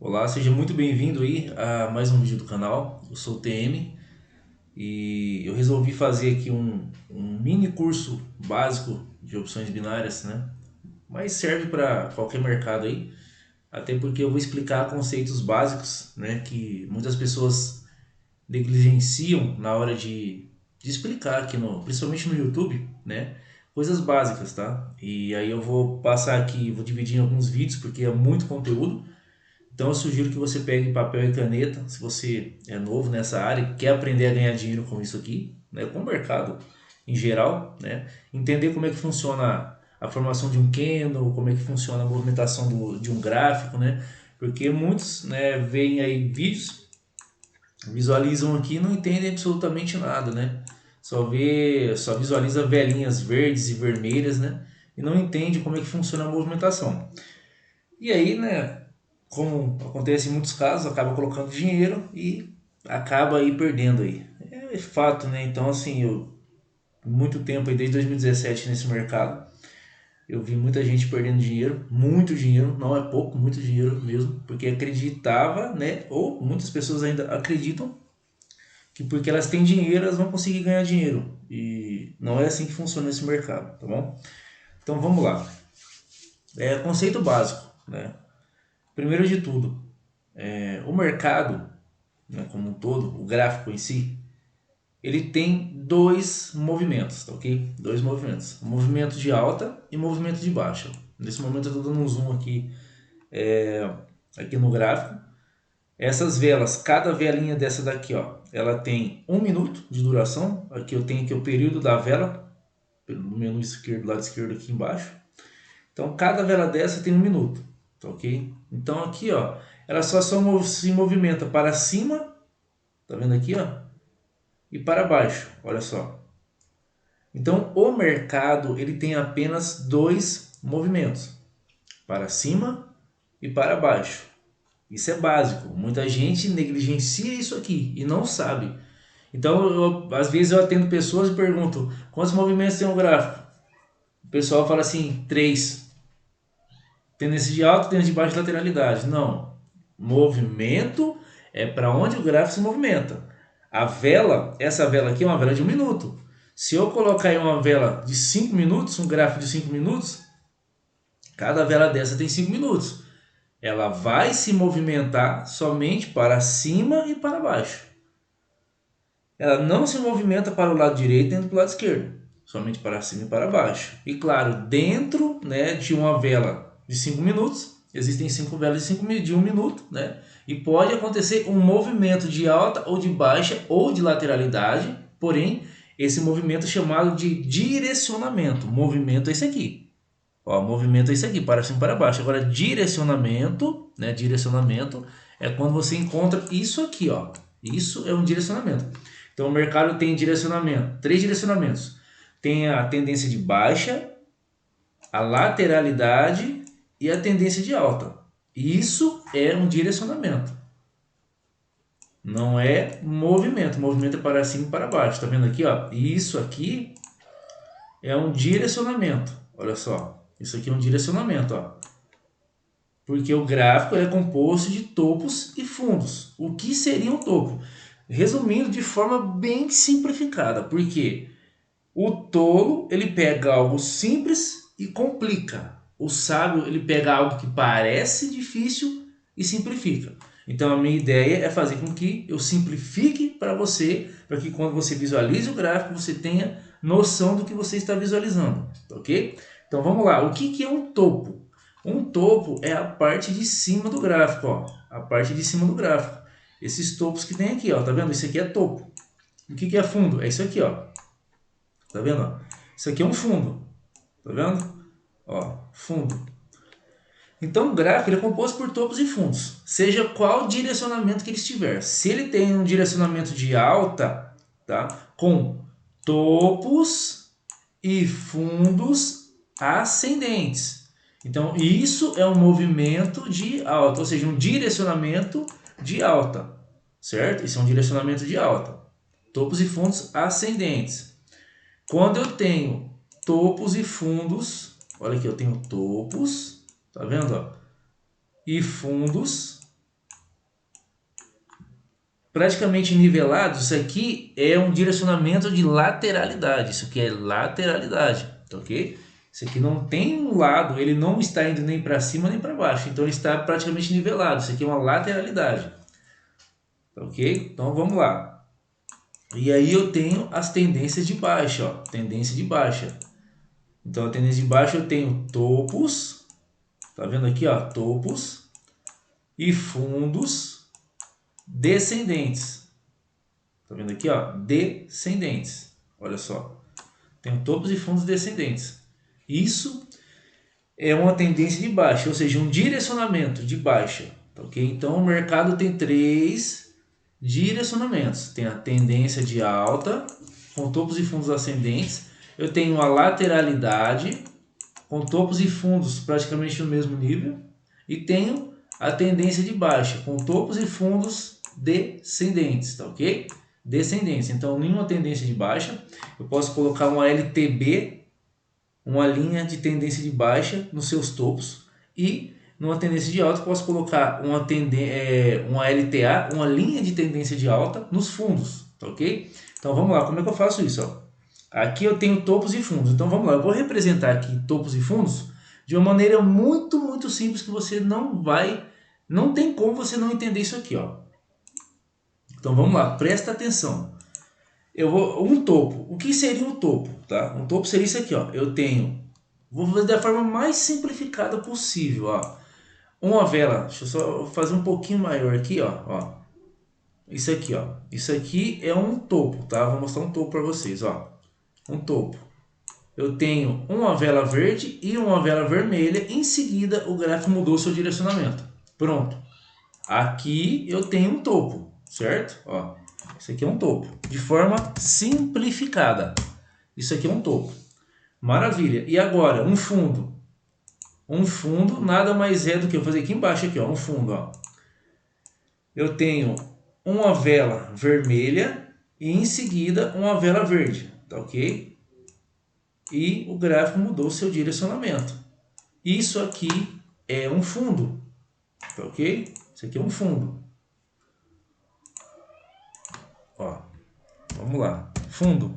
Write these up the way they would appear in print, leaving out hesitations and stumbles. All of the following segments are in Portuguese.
Olá, seja muito bem-vindo aí a mais um vídeo do canal. Eu sou o TM e eu resolvi fazer aqui um mini curso básico de opções binárias, né? Mas serve para qualquer mercado aí, até porque eu vou explicar conceitos básicos, né? Que muitas pessoas negligenciam na hora de explicar aqui principalmente no YouTube, né? Coisas básicas, tá? E aí eu vou passar aqui, vou dividir em alguns vídeos porque é muito conteúdo. Então eu sugiro que você pegue papel e caneta, se você é novo nessa área e quer aprender a ganhar dinheiro com isso aqui, né, com o mercado em geral, né, entender como é que funciona a formação de um candle, como é que funciona a movimentação de um gráfico, né, porque muitos, né, veem aí vídeos, visualizam aqui e não entendem absolutamente nada, né, só visualiza velinhas verdes e vermelhas, né, e não entende como é que funciona a movimentação. E aí, né, como acontece em muitos casos, acaba colocando dinheiro e acaba aí perdendo aí. É fato, né? Então, assim, eu muito tempo aí, desde 2017 nesse mercado, eu vi muita gente perdendo dinheiro, muito dinheiro, não é pouco, muito dinheiro mesmo, porque acreditava, né? Ou muitas pessoas ainda acreditam que porque elas têm dinheiro, elas vão conseguir ganhar dinheiro. E não é assim que funciona esse mercado, tá bom? Então vamos lá. Conceito básico, né? Primeiro de tudo, o mercado, né, como um todo, o gráfico em si, ele tem dois movimentos, tá ok? Dois movimentos, movimento de alta e movimento de baixa. Nesse momento eu estou dando um zoom aqui no gráfico. Essas velas, cada velinha dessa daqui, ó, ela tem 1 minuto de duração. Aqui eu tenho aqui o período da vela, no menu esquerdo, lado esquerdo aqui embaixo. Então cada vela dessa tem 1 minuto, tá ok? Então aqui, ó, ela só se movimenta para cima, tá vendo aqui, ó? E para baixo, olha só. Então, o mercado ele tem apenas dois movimentos, para cima e para baixo. Isso é básico. Muita gente negligencia isso aqui e não sabe. Então, às vezes eu atendo pessoas e pergunto: quantos movimentos tem um gráfico? O pessoal fala assim: três. Tendência de alta, tendência de baixa e lateralidade. Não. Movimento é para onde o gráfico se movimenta. A vela, essa vela aqui é uma vela de 1 minuto. Se eu colocar aí uma vela de 5 minutos, um gráfico de 5 minutos, cada vela dessa tem 5 minutos. Ela vai se movimentar somente para cima e para baixo. Ela não se movimenta para o lado direito nem para o lado esquerdo, somente para cima e para baixo. E claro, dentro, né, de uma vela de 5 minutos, existem 5 velas de 1 minuto, né? E pode acontecer um movimento de alta ou de baixa ou de lateralidade, porém, esse movimento é chamado de direcionamento. Movimento é esse aqui. Ó, movimento é esse aqui, para cima e para baixo. Agora, direcionamento, né? Direcionamento é quando você encontra isso aqui, ó. Isso é um direcionamento. Então, o mercado tem direcionamento, três direcionamentos. Tem a tendência de baixa, a lateralidade e a tendência de alta. Isso é um direcionamento. Não é movimento. Movimento é para cima e para baixo. Tá vendo aqui, ó? Isso aqui é um direcionamento. Olha só. Isso aqui é um direcionamento, ó. Porque o gráfico é composto de topos e fundos. O que seria um topo? Resumindo de forma bem simplificada, porque o tolo ele pega algo simples e complica. O sábio ele pega algo que parece difícil e simplifica. Então a minha ideia é fazer com que eu simplifique para você, para que quando você visualize o gráfico você tenha noção do que você está visualizando, ok? Então vamos lá, o que é um topo? Um topo é a parte de cima do gráfico, ó, a parte de cima do gráfico. Esses topos que tem aqui, ó, tá vendo? Isso aqui é topo. O que é fundo? É isso aqui, ó. Tá vendo? Isso aqui é um fundo. Tá vendo? Ó, fundo. Então o gráfico ele é composto por topos e fundos, seja qual direcionamento que ele estiver. Se ele tem um direcionamento de alta, tá? Com topos e fundos ascendentes. Então isso é um movimento de alta, ou seja, um direcionamento de alta, certo? Isso é um direcionamento de alta. Topos e fundos ascendentes. Quando eu tenho topos e fundos, olha aqui, eu tenho topos, tá vendo? Ó? E fundos. praticamente nivelado, isso aqui é um direcionamento de lateralidade. Isso aqui é lateralidade, tá ok? Isso aqui não tem um lado, ele não está indo nem para cima nem para baixo, então ele está praticamente nivelado. Isso aqui é uma lateralidade, tá ok? Então vamos lá. E aí eu tenho as tendências de baixa, ó, tendência de baixa. Então a tendência de baixa eu tenho topos, tá vendo aqui, ó, topos e fundos descendentes. Tá vendo aqui, ó, descendentes. Olha só, tenho topos e fundos descendentes. Isso é uma tendência de baixa, ou seja, um direcionamento de baixa, tá ok? Então o mercado tem três direcionamentos. Tem a tendência de alta, com topos e fundos ascendentes. Eu tenho a lateralidade, com topos e fundos praticamente no mesmo nível. E tenho a tendência de baixa, com topos e fundos descendentes, tá ok? Descendentes. Então, nenhuma tendência de baixa. Eu posso colocar uma LTB, uma linha de tendência de baixa nos seus topos, e numa tendência de alta eu posso colocar uma LTA, uma linha de tendência de alta nos fundos, tá ok? Então vamos lá, como é que eu faço isso? Ó? Aqui eu tenho topos e fundos, então vamos lá, eu vou representar aqui topos e fundos de uma maneira muito simples que você não tem como você não entender isso aqui, ó. Então vamos lá, presta atenção. Um topo. O que seria um topo? Tá? Um topo seria isso aqui, ó. Vou fazer da forma mais simplificada possível, ó. Uma vela, deixa eu só fazer um pouquinho maior aqui, ó. Isso aqui, ó. Isso aqui é um topo, tá? Vou mostrar um topo para vocês, ó. Um topo. Eu tenho uma vela verde e uma vela vermelha. Em seguida, o gráfico mudou o seu direcionamento. Pronto. Aqui eu tenho um topo, certo? Ó. Isso aqui é um topo, de forma simplificada. Isso aqui é um topo. Maravilha. E agora, um fundo. Um fundo nada mais é do que eu fazer aqui embaixo aqui, ó, um fundo, ó. Eu tenho uma vela vermelha e em seguida uma vela verde, tá ok? E o gráfico mudou o seu direcionamento. Isso aqui é um fundo, tá ok? Isso aqui é um fundo. Ó, vamos lá, fundo.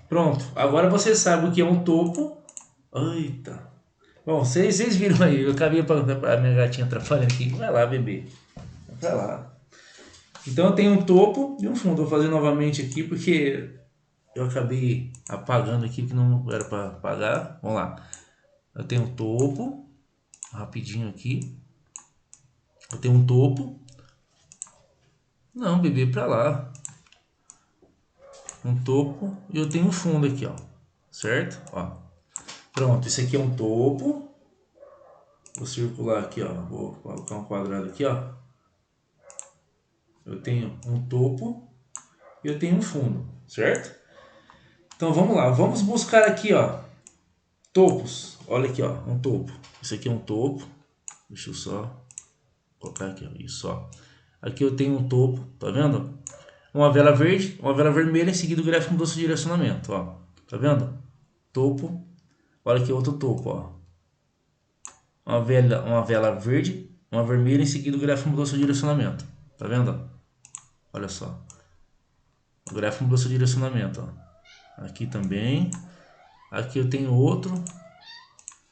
Pronto, agora você sabe o que é um topo. Eita. Bom, vocês viram aí, eu acabei para a minha gatinha atrapalhando aqui. Vai lá, bebê. Vai lá. Então eu tenho um topo e um fundo. Vou fazer novamente aqui porque eu acabei apagando aqui que não era para apagar. Vamos lá. Eu tenho um topo. Rapidinho aqui. Eu tenho um topo. Não, bebê, para lá. Um topo e eu tenho um fundo aqui, ó. Certo? Ó. Pronto, esse aqui é um topo. Vou circular aqui, ó. Vou colocar um quadrado aqui, ó. Eu tenho um topo e eu tenho um fundo, certo? Então vamos lá, vamos buscar aqui, ó, topos. Olha aqui, ó, um topo. Esse aqui é um topo. Deixa eu só colocar aqui, ó, isso, ó. Aqui eu tenho um topo, tá vendo? Uma vela verde, uma vela vermelha, em seguida o gráfico mudou seu direcionamento, ó. Tá vendo? Topo. Olha aqui outro topo, ó. Uma vela verde, uma vermelha, em seguida o gráfico mudou seu direcionamento. Tá vendo? Olha só. O gráfico mudou seu direcionamento, ó. Aqui também. Aqui eu tenho outro.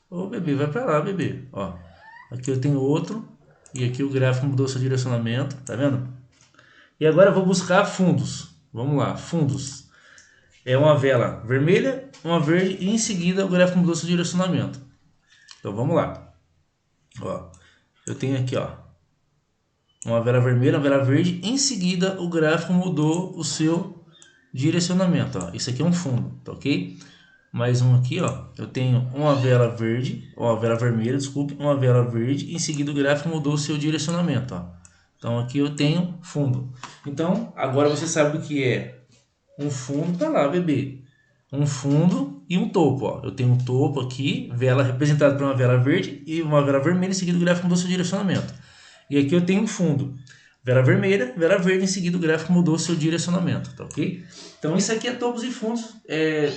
Ô, bebê, vai pra lá, bebê. Ó. Aqui eu tenho outro. E aqui o gráfico mudou seu direcionamento. Tá vendo? E agora eu vou buscar fundos. Vamos lá, fundos. É uma vela vermelha, uma verde e em seguida o gráfico mudou seu direcionamento. Então vamos lá. Ó, eu tenho aqui, ó, uma vela vermelha, uma vela verde. Em seguida o gráfico mudou o seu direcionamento. Ó. Isso aqui é um fundo, tá ok? Mais um aqui, ó. Eu tenho uma vela verde, uma vela vermelha, desculpe, uma vela verde. Em seguida o gráfico mudou o seu direcionamento, ó. Então aqui eu tenho fundo. Então agora você sabe o que é um fundo. Tá lá, bebê. Um fundo e um topo, ó. Eu tenho um topo aqui, vela representada por uma vela verde e uma vela vermelha. Em seguida o gráfico mudou seu direcionamento. E aqui eu tenho um fundo. Vela vermelha, vela verde, em seguida o gráfico mudou seu direcionamento, tá ok? Então isso aqui é topos e fundos,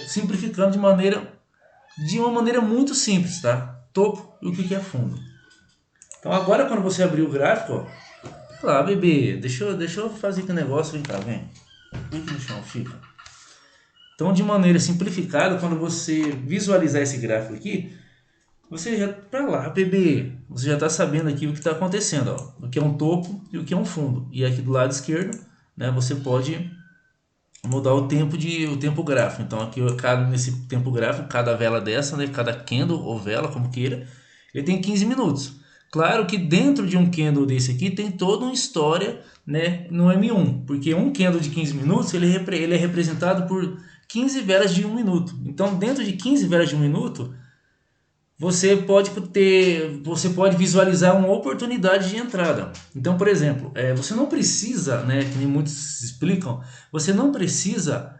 simplificando de uma maneira muito simples, tá? Topo e o que é fundo. Então agora quando você abrir o gráfico, ó, Lá, bebê, deixa eu fazer aqui um negócio, vem cá, vem. Vem aqui no chão, fica. Então, de maneira simplificada, quando você visualizar esse gráfico aqui, você já para lá, bebê, você já está sabendo aqui o que está acontecendo, ó, o que é um topo e o que é um fundo. E aqui do lado esquerdo, né, você pode mudar o tempo gráfico. Então aqui nesse tempo gráfico, cada vela dessa, né, cada candle ou vela, como queira, ele tem 15 minutos. Claro que dentro de um candle desse aqui tem toda uma história, né, no M1, porque um candle de 15 minutos ele é representado por 15 velas de 1 minuto. Então dentro de 15 velas de 1 minuto, você pode visualizar uma oportunidade de entrada. Então, por exemplo, você não precisa, né, que nem muitos explicam, você não precisa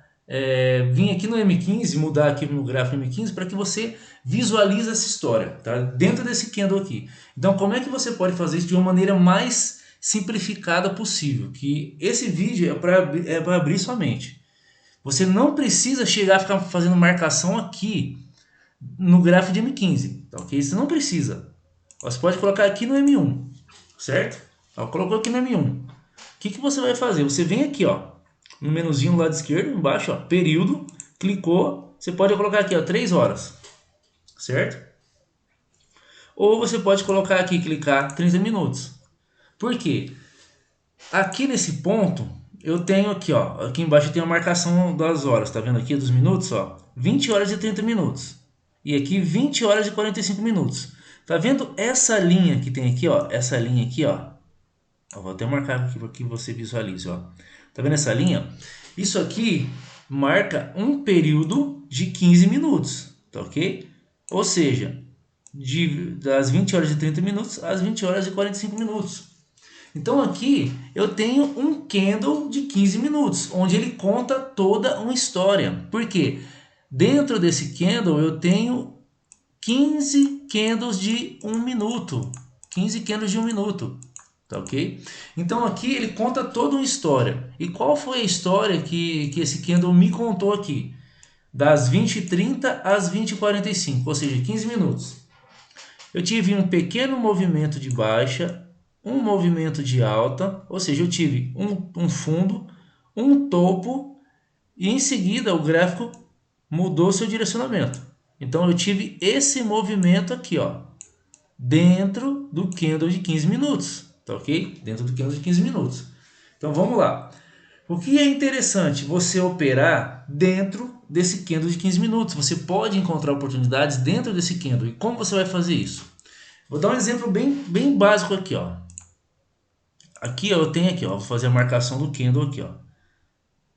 vir aqui no M15, mudar aqui no gráfico M15 para que você visualize essa história, tá? Dentro desse candle aqui. Então, como é que você pode fazer isso de uma maneira mais simplificada possível? Que esse vídeo é para abrir sua mente. Você não precisa chegar a ficar fazendo marcação aqui no gráfico de M15, tá ok? Você não precisa. Você pode colocar aqui no M1, certo? Ó, colocou aqui no M1. O que você vai fazer? Você vem aqui, ó, no menuzinho do lado esquerdo, embaixo, ó, período, clicou, você pode colocar aqui, ó, 3 horas, certo? Ou você pode colocar aqui, clicar 30 minutos. Por quê? Aqui nesse ponto, eu tenho aqui, ó, aqui embaixo eu tenho a marcação das horas, tá vendo aqui dos minutos, ó, 20 horas e 30 minutos. E aqui 20 horas e 45 minutos. Tá vendo essa linha que tem aqui, ó? Essa linha aqui, ó. Eu vou até marcar aqui para que você visualize, ó. Tá vendo essa linha? Isso aqui marca um período de 15 minutos, tá ok? Ou seja, das 20 horas e 30 minutos às 20 horas e 45 minutos. Então aqui eu tenho um candle de 15 minutos, onde ele conta toda uma história. Por quê? Dentro desse candle eu tenho 15 candles de 1 minuto. 15 candles de 1 minuto. Tá ok? Então aqui ele conta toda uma história. E qual foi a história que esse candle me contou aqui? Das 20h30 às 20h45, ou seja, 15 minutos. Eu tive um pequeno movimento de baixa, um movimento de alta, ou seja, eu tive um fundo, um topo e em seguida o gráfico mudou seu direcionamento. Então eu tive esse movimento aqui, ó, dentro do candle de 15 minutos, tá ok? Dentro do candle de 15 minutos. Então vamos lá. O que é interessante você operar dentro desse candle de 15 minutos. Você pode encontrar oportunidades dentro desse candle. E como você vai fazer isso? Vou dar um exemplo bem básico aqui, ó. Aqui ó, eu tenho aqui, ó, vou fazer a marcação do candle aqui, ó,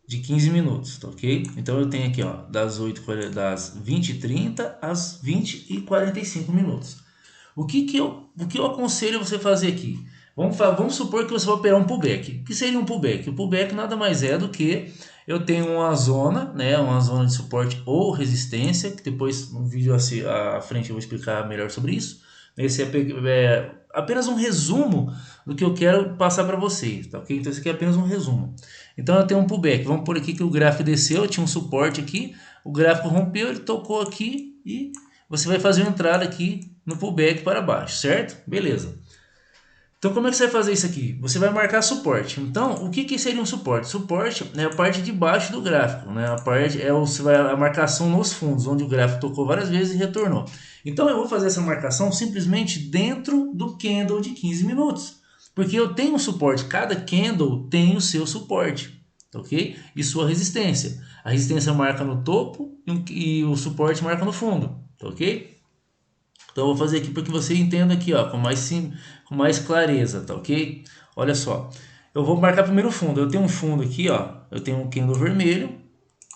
de 15 minutos, tá ok? Então eu tenho aqui, ó, das 20h30 às 20h45 minutos. O que eu aconselho você fazer aqui? Vamos supor que você vai operar um pullback. O que seria um pullback? O pullback nada mais é do que eu tenho uma zona, né, uma zona de suporte ou resistência, que depois no vídeo à frente eu vou explicar melhor sobre isso. Esse é apenas um resumo do que eu quero passar para vocês, tá ok? Então esse aqui é apenas um resumo. Então eu tenho um pullback, vamos por aqui que o gráfico desceu, tinha um suporte aqui, o gráfico rompeu, ele tocou aqui e você vai fazer uma entrada aqui no pullback para baixo, certo? Beleza. Então como é que você vai fazer isso aqui? Você vai marcar suporte. Então o que seria um suporte? Suporte é a parte de baixo do gráfico, né? A parte a marcação nos fundos, onde o gráfico tocou várias vezes e retornou. Então eu vou fazer essa marcação simplesmente dentro do candle de 15 minutos. Porque eu tenho um suporte, cada candle tem o seu suporte, ok? E sua resistência. A resistência marca no topo e o suporte marca no fundo, ok? Então eu vou fazer aqui para que você entenda aqui, ó, com mais clareza, tá ok? Olha só, eu vou marcar primeiro o fundo. Eu tenho um fundo aqui, ó, eu tenho um candle vermelho,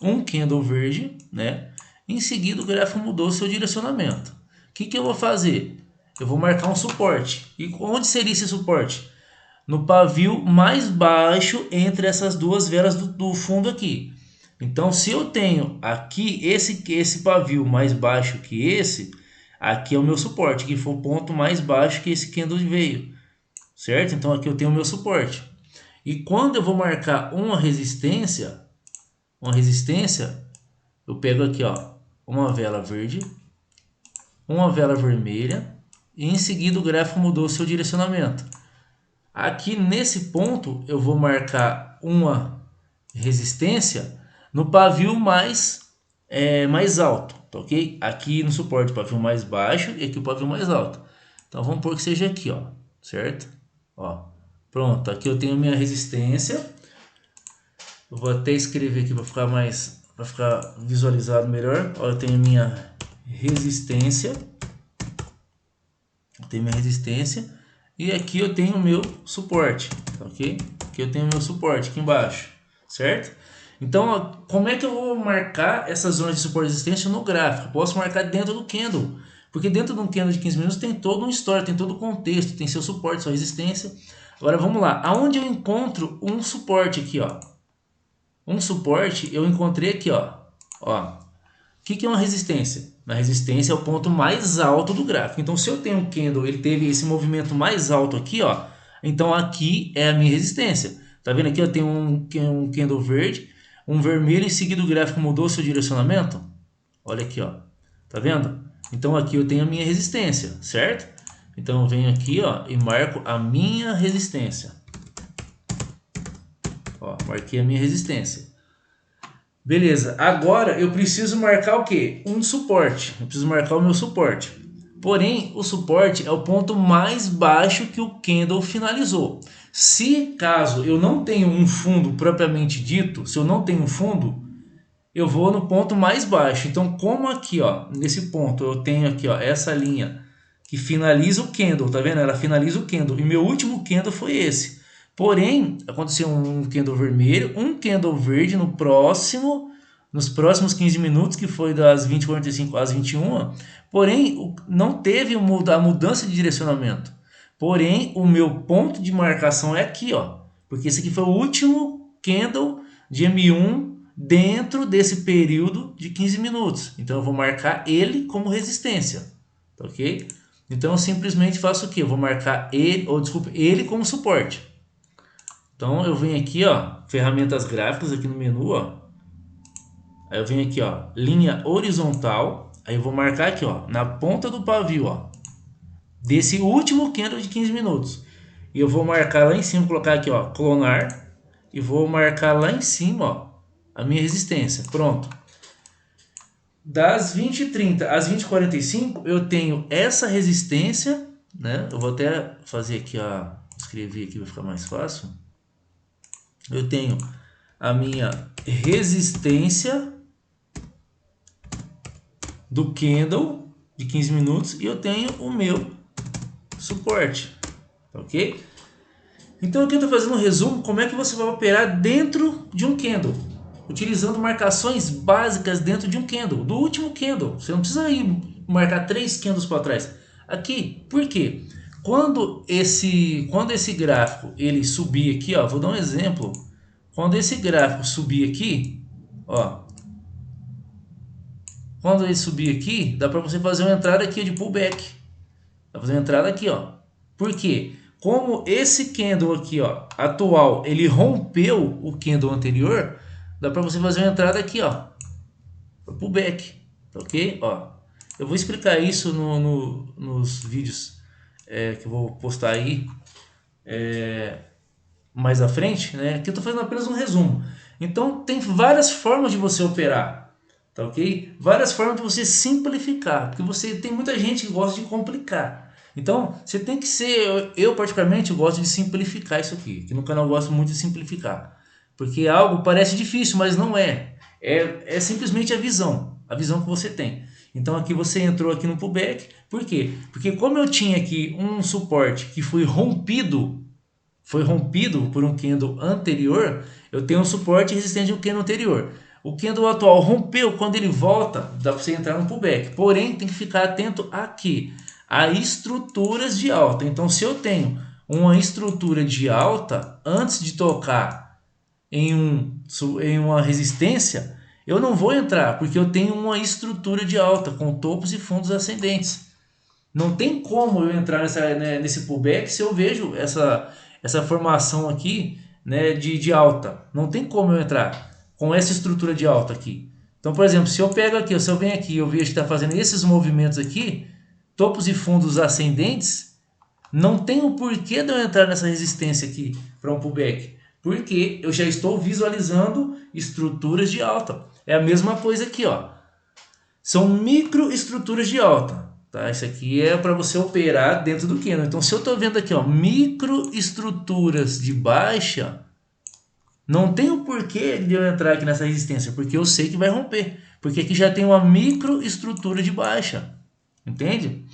um candle verde, né? Em seguida o gráfico mudou o seu direcionamento. O que eu vou fazer? Eu vou marcar um suporte. E onde seria esse suporte? No pavio mais baixo entre essas duas velas do fundo aqui. Então se eu tenho aqui esse pavio mais baixo que esse, aqui é o meu suporte, que foi o ponto mais baixo que esse candle veio, certo? Então aqui eu tenho o meu suporte. E quando eu vou marcar uma resistência, eu pego aqui, ó, uma vela verde, uma vela vermelha, e em seguida o gráfico mudou o seu direcionamento. Aqui nesse ponto eu vou marcar uma resistência no pavio mais alto, tá ok? Aqui no suporte o pavio mais baixo e aqui o pavio mais alto. Então vamos pôr que seja aqui, ó, certo? Ó, pronto, aqui eu tenho minha resistência. Eu vou até escrever aqui para ficar visualizado melhor. Ó, eu tenho minha resistência. Eu tenho minha resistência e aqui eu tenho o meu suporte, tá ok? Aqui eu tenho o meu suporte aqui embaixo, certo? Então, ó, como é que eu vou marcar essas zonas de suporte e resistência no gráfico? Eu posso marcar dentro do candle, porque dentro de um candle de 15 minutos tem todo um história, tem todo o contexto, tem seu suporte, sua resistência. Agora vamos lá, aonde eu encontro um suporte aqui, ó? Um suporte eu encontrei aqui, ó. Ó, o que é uma resistência? A resistência é o ponto mais alto do gráfico. Então, se eu tenho um candle, ele teve esse movimento mais alto aqui, ó. Então, aqui é a minha resistência. Tá vendo aqui? Eu tenho um candle verde, um vermelho, em seguida o gráfico mudou seu direcionamento. Olha aqui, ó. Tá vendo? Então, aqui eu tenho a minha resistência, certo? Então, eu venho aqui, ó, e marco a minha resistência. Ó, marquei a minha resistência. Beleza, agora eu preciso marcar o quê? Um suporte. Eu preciso marcar o meu suporte. Porém, o suporte é o ponto mais baixo que o candle finalizou. Se caso eu não tenho um fundo propriamente dito, se eu não tenho um fundo, eu vou no ponto mais baixo. Então, como aqui, ó, nesse ponto eu tenho aqui, ó, essa linha que finaliza o candle, tá vendo? Ela finaliza o candle. E meu último candle foi esse. Porém, aconteceu um candle vermelho, um candle verde nos próximos 15 minutos, que foi das 20h45 às 21h. Porém, não teve a mudança de direcionamento. Porém, o meu ponto de marcação é aqui, ó. Porque esse aqui foi o último candle de M1 dentro desse período de 15 minutos. Então, eu vou marcar ele como resistência, tá ok? Então, eu simplesmente faço o quê? Eu vou marcar ele, ou desculpa, ele como suporte. Então, eu venho aqui, ó, ferramentas gráficas aqui no menu, ó. Aí eu venho aqui, ó, linha horizontal. Aí eu vou marcar aqui, ó, na ponta do pavio, ó, desse último candle de 15 minutos. E eu vou marcar lá em cima, colocar aqui, ó, clonar. E vou marcar lá em cima, ó, a minha resistência. Pronto. Das 20h30 às 20h45, eu tenho essa resistência, né? Eu vou até fazer aqui, ó, escrever aqui, vai ficar mais fácil. Eu tenho a minha resistência do candle de 15 minutos e eu tenho o meu suporte, ok? Então aqui eu estou fazendo um resumo como é que você vai operar dentro de um candle, utilizando marcações básicas dentro de um candle, do último candle. Você não precisa ir marcar 3 candles para trás. Aqui, por quê? Quando esse gráfico ele subir aqui, ó, vou dar um exemplo. Quando esse gráfico subir aqui, ó, quando ele subir aqui, dá para você fazer uma entrada aqui de pullback. Dá para fazer uma entrada aqui, ó. Por quê? Como esse candle aqui, ó, atual, ele rompeu o candle anterior, dá para você fazer uma entrada aqui, ó, pullback, ok? Ó, eu vou explicar isso nos vídeos que eu vou postar aí mais à frente, né? Aqui eu estou fazendo apenas um resumo. Então tem várias formas de você operar, tá ok? Várias formas de você simplificar, porque você tem muita gente que gosta de complicar. Então você tem que ser, eu particularmente gosto de simplificar isso aqui. Aqui no canal eu gosto muito de simplificar, porque algo parece difícil, mas não é. É simplesmente a visão que você tem. Então aqui você entrou aqui no pullback, por quê? Porque como eu tinha aqui um suporte que foi rompido por um candle anterior, eu tenho um suporte resistente de um candle anterior. O candle atual rompeu, quando ele volta, dá para você entrar no pullback. Porém, tem que ficar atento aqui, a estruturas de alta. Então, se eu tenho uma estrutura de alta, antes de tocar em uma resistência, eu não vou entrar, porque eu tenho uma estrutura de alta, com topos e fundos ascendentes. Não tem como eu entrar nesse pullback se eu vejo essa formação aqui, né, de alta. Não tem como eu entrar com essa estrutura de alta aqui. Então, por exemplo, se eu pego aqui, se eu venho aqui, eu vejo que está fazendo esses movimentos aqui, topos e fundos ascendentes, Não tem o porquê de eu entrar nessa resistência aqui para um pullback, porque eu já estou visualizando estruturas de alta. É a mesma coisa aqui, ó. São microestruturas de alta, tá? Isso aqui é para você operar dentro do candle. Então, se eu estou vendo aqui, ó, microestruturas de baixa, não tem o porquê de eu entrar aqui nessa resistência, porque eu sei que vai romper, porque aqui já tem uma microestrutura de baixa, entende?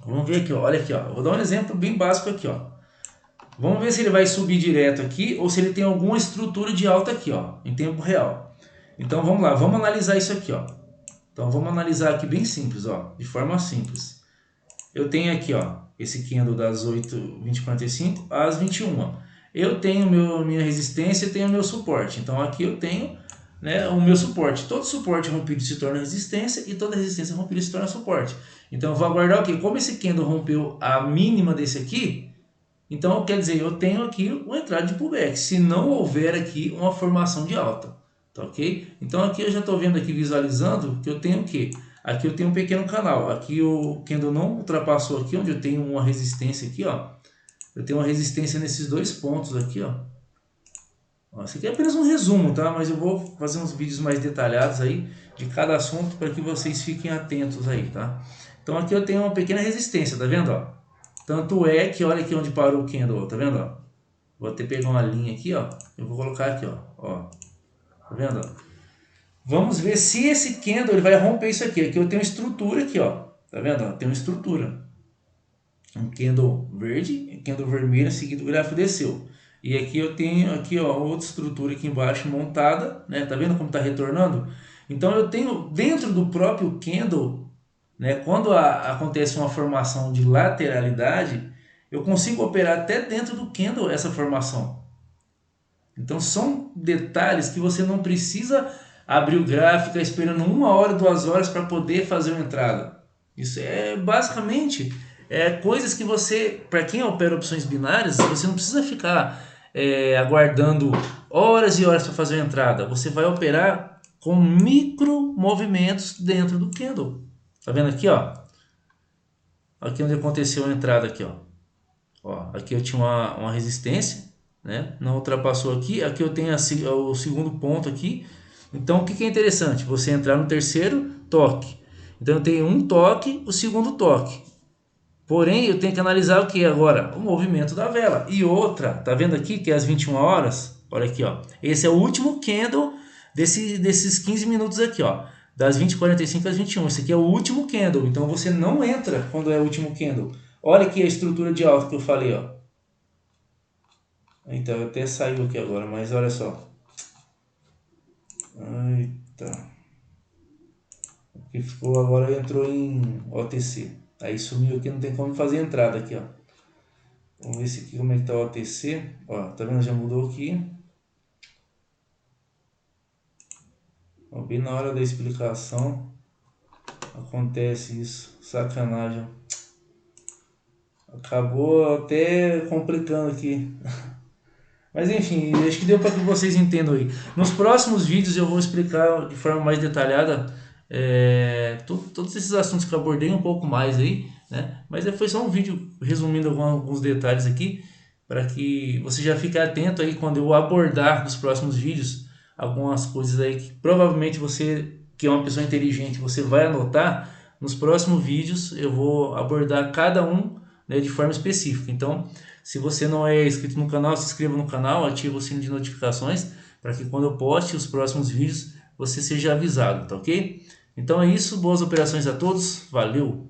Vamos ver aqui, ó. Olha aqui, ó. Vou dar um exemplo bem básico aqui, ó. Vamos ver se ele vai subir direto aqui ou se ele tem alguma estrutura de alta aqui, ó, em tempo real. Então vamos lá, vamos analisar isso aqui, ó. Então vamos analisar aqui bem simples, ó, de forma simples. Eu tenho aqui, ó, esse candle das 8h45 às 21h. Ó. Eu tenho minha resistência e tenho meu suporte. Então aqui eu tenho, né, o meu suporte. Todo suporte rompido se torna resistência e toda resistência rompida se torna suporte. Então eu vou aguardar o quê? Como esse candle rompeu a mínima desse aqui, então quer dizer, eu tenho aqui uma entrada de pullback, se não houver aqui uma formação de alta. Tá ok? Então aqui eu já estou vendo aqui, visualizando, que eu tenho o quê? Aqui eu tenho um pequeno canal. Aqui o candle não ultrapassou aqui, onde eu tenho uma resistência aqui, ó. Eu tenho uma resistência nesses dois pontos aqui, ó. Isso aqui é apenas um resumo, tá? Mas eu vou fazer uns vídeos mais detalhados aí de cada assunto para que vocês fiquem atentos aí, tá? Então aqui eu tenho uma pequena resistência, tá vendo, ó? Tanto é que olha aqui onde parou o candle, ó, tá vendo, ó? Vou até pegar uma linha aqui, ó. Eu vou colocar aqui, ó. Tá vendo, ó? Vamos ver se esse candle ele vai romper isso aqui. Aqui eu tenho estrutura aqui, ó. Tá vendo? Ó, tem uma estrutura. Um candle verde, candle vermelho, seguido o gráfico desceu. E aqui eu tenho aqui, ó, outra estrutura aqui embaixo montada, né? Tá vendo como tá retornando? Então eu tenho dentro do próprio candle, né, quando acontece uma formação de lateralidade, eu consigo operar até dentro do candle essa formação. Então são detalhes que você não precisa abrir o gráfico, ficar esperando 1 hora, 2 horas para poder fazer uma entrada. Isso é basicamente coisas que você, para quem opera opções binárias, você não precisa ficar aguardando horas e horas para fazer uma entrada. Você vai operar com micro movimentos dentro do candle. Tá vendo aqui, ó? Aqui onde aconteceu a entrada aqui, ó. Aqui eu tinha uma resistência, né? Não ultrapassou aqui. Aqui eu tenho o segundo ponto aqui. Então o que é interessante? Você entrar no terceiro toque. Então eu tenho um toque, o segundo toque. Porém eu tenho que analisar o que agora? O movimento da vela. E outra, tá vendo aqui que é às 21 horas? Olha aqui, ó. Esse é o último candle desses 15 minutos aqui, ó. Das 20h45 às 21. Esse aqui é o último candle. Então você não entra quando é o último candle. Olha aqui a estrutura de alta que eu falei, ó. Então até saiu aqui agora, mas olha só. Eita. Aqui ficou agora, entrou em OTC. Aí sumiu aqui, não tem como fazer entrada aqui, ó. Vamos ver se aqui como é que tá o OTC. Ó, tá vendo? Já mudou aqui. Ó, bem na hora da explicação acontece isso. Sacanagem. Acabou até complicando aqui. Mas enfim, acho que deu para que vocês entendam aí. Nos próximos vídeos eu vou explicar de forma mais detalhada todos esses assuntos que eu abordei um pouco mais aí, né? Mas foi só um vídeo resumindo alguns detalhes aqui, para que você já fique atento aí quando eu abordar nos próximos vídeos algumas coisas aí que provavelmente você, que é uma pessoa inteligente, você vai anotar. Nos próximos vídeos eu vou abordar cada um, né, de forma específica. Então, se você não é inscrito no canal, se inscreva no canal, ative o sino de notificações para que quando eu poste os próximos vídeos você seja avisado, tá ok? Então é isso, boas operações a todos, valeu!